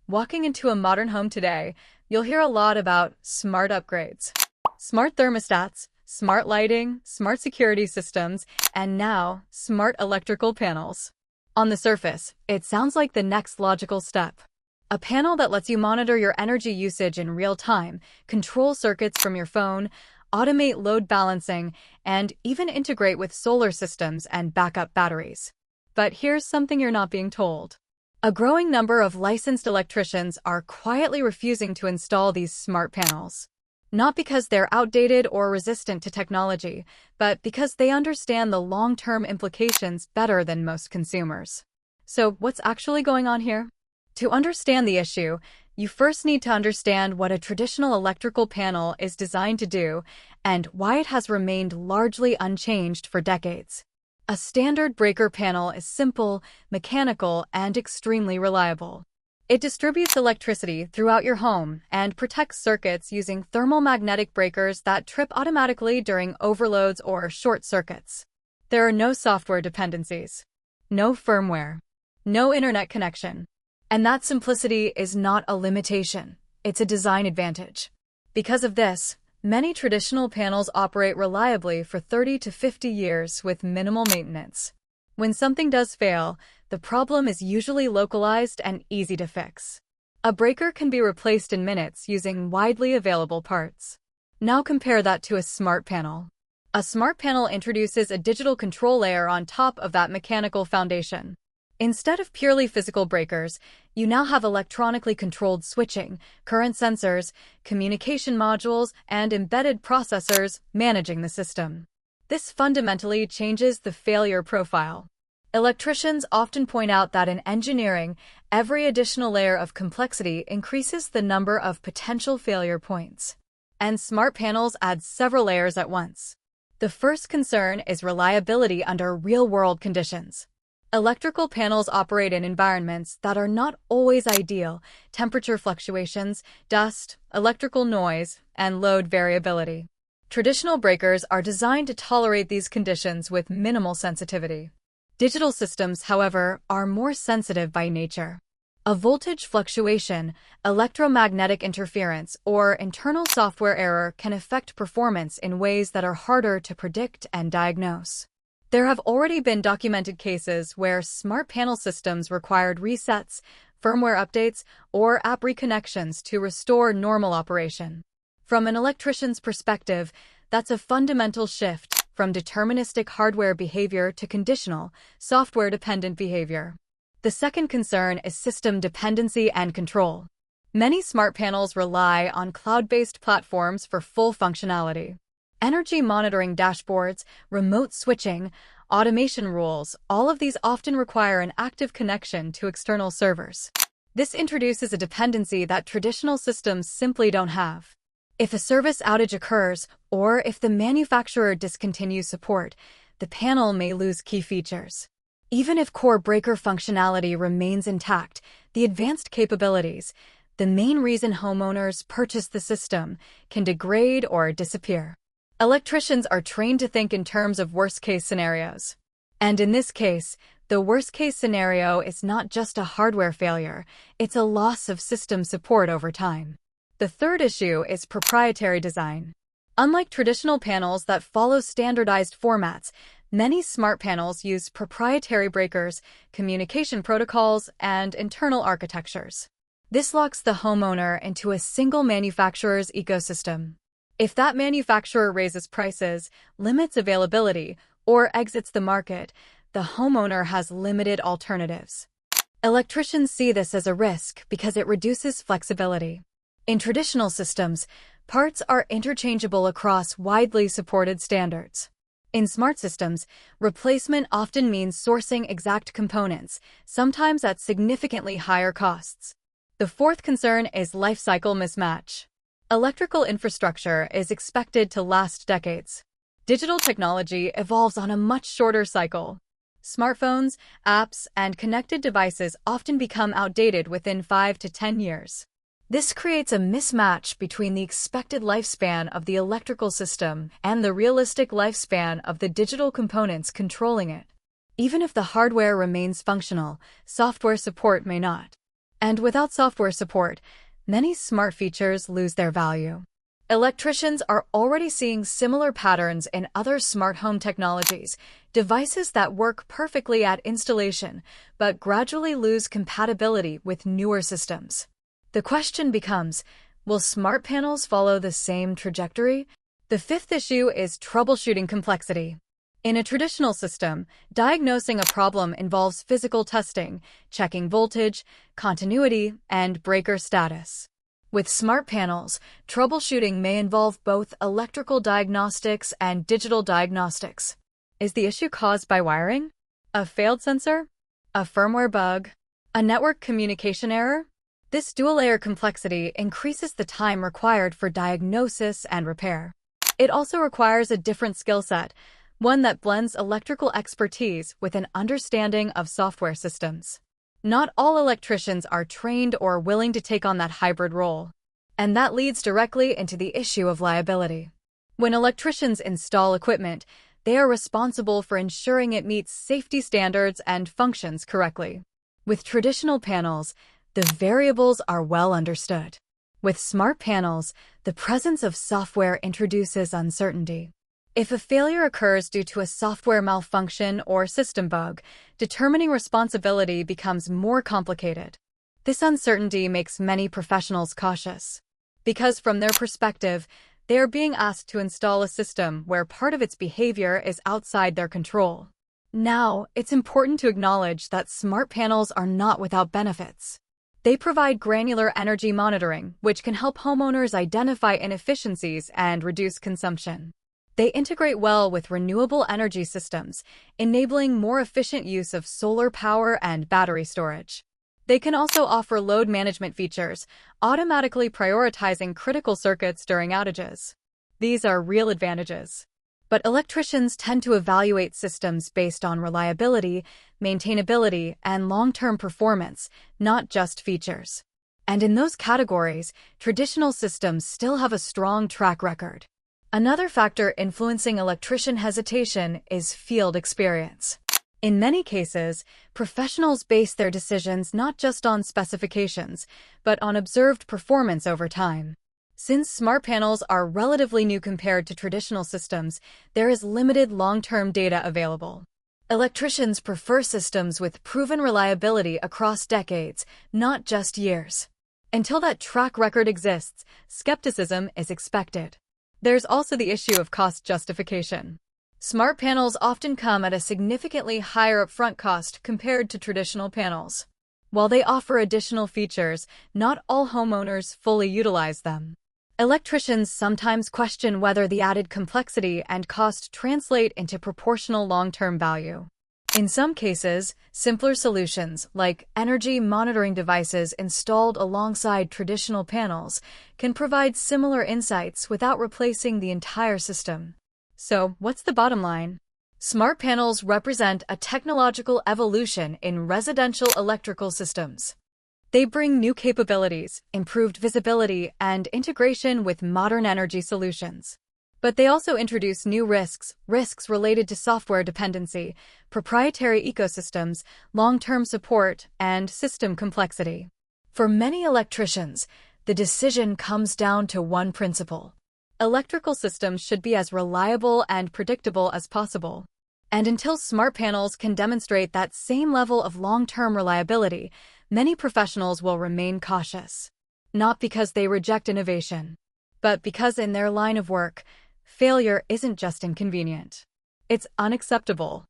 Walking into a modern home today, you'll hear a lot about smart upgrades. Smart thermostats, smart lighting, smart security systems, and now, smart electrical panels. On the surface, it sounds like the next logical step. A panel that lets you monitor your energy usage in real time, control circuits from your phone, automate load balancing, and even integrate with solar systems and backup batteries. But here's something you're not being told. A growing number of licensed electricians are quietly refusing to install these smart panels. Not because they're outdated or resistant to technology, but because they understand the long-term implications better than most consumers. So what's actually going on here? To understand the issue, you first need to understand what a traditional electrical panel is designed to do and why it has remained largely unchanged for decades. A standard breaker panel is simple, mechanical, and extremely reliable. It distributes electricity throughout your home and protects circuits using thermal magnetic breakers that trip automatically during overloads or short circuits. There are no software dependencies, no firmware, no internet connection. And that simplicity is not a limitation, it's a design advantage. Because of this, many traditional panels operate reliably for 30 to 50 years with minimal maintenance. When something does fail, the problem is usually localized and easy to fix. A breaker can be replaced in minutes using widely available parts. Now compare that to a smart panel. A smart panel introduces a digital control layer on top of that mechanical foundation. Instead of purely physical breakers, you now have electronically controlled switching, current sensors, communication modules, and embedded processors managing the system. This fundamentally changes the failure profile. Electricians often point out that in engineering, every additional layer of complexity increases the number of potential failure points. And smart panels add several layers at once. The first concern is reliability under real-world conditions. Electrical panels operate in environments that are not always ideal: temperature fluctuations, dust, electrical noise, and load variability. Traditional breakers are designed to tolerate these conditions with minimal sensitivity. Digital systems, however, are more sensitive by nature. A voltage fluctuation, electromagnetic interference, or internal software error can affect performance in ways that are harder to predict and diagnose. There have already been documented cases where smart panel systems required resets, firmware updates, or app reconnections to restore normal operation. From an electrician's perspective, that's a fundamental shift from deterministic hardware behavior to conditional, software-dependent behavior. The second concern is system dependency and control. Many smart panels rely on cloud-based platforms for full functionality. Energy monitoring dashboards, remote switching, automation rules, all of these often require an active connection to external servers. This introduces a dependency that traditional systems simply don't have. If a service outage occurs, or if the manufacturer discontinues support, the panel may lose key features. Even if core breaker functionality remains intact, the advanced capabilities, the main reason homeowners purchase the system, can degrade or disappear. Electricians are trained to think in terms of worst-case scenarios. And in this case, the worst-case scenario is not just a hardware failure, it's a loss of system support over time. The third issue is proprietary design. Unlike traditional panels that follow standardized formats, many smart panels use proprietary breakers, communication protocols, and internal architectures. This locks the homeowner into a single manufacturer's ecosystem. If that manufacturer raises prices, limits availability, or exits the market, the homeowner has limited alternatives. Electricians see this as a risk because it reduces flexibility. In traditional systems, parts are interchangeable across widely supported standards. In smart systems, replacement often means sourcing exact components, sometimes at significantly higher costs. The fourth concern is lifecycle mismatch. Electrical infrastructure is expected to last decades. Digital technology evolves on a much shorter cycle. Smartphones, apps, and connected devices often become outdated within 5 to 10 years. This creates a mismatch between the expected lifespan of the electrical system and the realistic lifespan of the digital components controlling it. Even if the hardware remains functional, software support may not. And without software support, many smart features lose their value. Electricians are already seeing similar patterns in other smart home technologies, devices that work perfectly at installation but gradually lose compatibility with newer systems. The question becomes, will smart panels follow the same trajectory? The fifth issue is troubleshooting complexity. In a traditional system, diagnosing a problem involves physical testing, checking voltage, continuity, and breaker status. With smart panels, troubleshooting may involve both electrical diagnostics and digital diagnostics. Is the issue caused by wiring? A failed sensor? A firmware bug? A network communication error? This dual-layer complexity increases the time required for diagnosis and repair. It also requires a different skill set, one that blends electrical expertise with an understanding of software systems. Not all electricians are trained or willing to take on that hybrid role. And that leads directly into the issue of liability. When electricians install equipment, they are responsible for ensuring it meets safety standards and functions correctly. With traditional panels, the variables are well understood. With smart panels, the presence of software introduces uncertainty. If a failure occurs due to a software malfunction or system bug, determining responsibility becomes more complicated. This uncertainty makes many professionals cautious, because from their perspective, they are being asked to install a system where part of its behavior is outside their control. Now, it's important to acknowledge that smart panels are not without benefits. They provide granular energy monitoring, which can help homeowners identify inefficiencies and reduce consumption. They integrate well with renewable energy systems, enabling more efficient use of solar power and battery storage. They can also offer load management features, automatically prioritizing critical circuits during outages. These are real advantages. But electricians tend to evaluate systems based on reliability, maintainability, and long-term performance, not just features. And in those categories, traditional systems still have a strong track record. Another factor influencing electrician hesitation is field experience. In many cases, professionals base their decisions not just on specifications, but on observed performance over time. Since smart panels are relatively new compared to traditional systems, there is limited long-term data available. Electricians prefer systems with proven reliability across decades, not just years. Until that track record exists, skepticism is expected. There's also the issue of cost justification. Smart panels often come at a significantly higher upfront cost compared to traditional panels. While they offer additional features, not all homeowners fully utilize them. Electricians sometimes question whether the added complexity and cost translate into proportional long-term value. In some cases, simpler solutions, like energy monitoring devices installed alongside traditional panels, can provide similar insights without replacing the entire system. So, what's the bottom line? Smart panels represent a technological evolution in residential electrical systems. They bring new capabilities, improved visibility, and integration with modern energy solutions. But they also introduce new risks related to software dependency, proprietary ecosystems, long-term support, and system complexity. For many electricians, the decision comes down to one principle. Electrical systems should be as reliable and predictable as possible. And until smart panels can demonstrate that same level of long-term reliability, many professionals will remain cautious. Not because they reject innovation, but because in their line of work, failure isn't just inconvenient. It's unacceptable.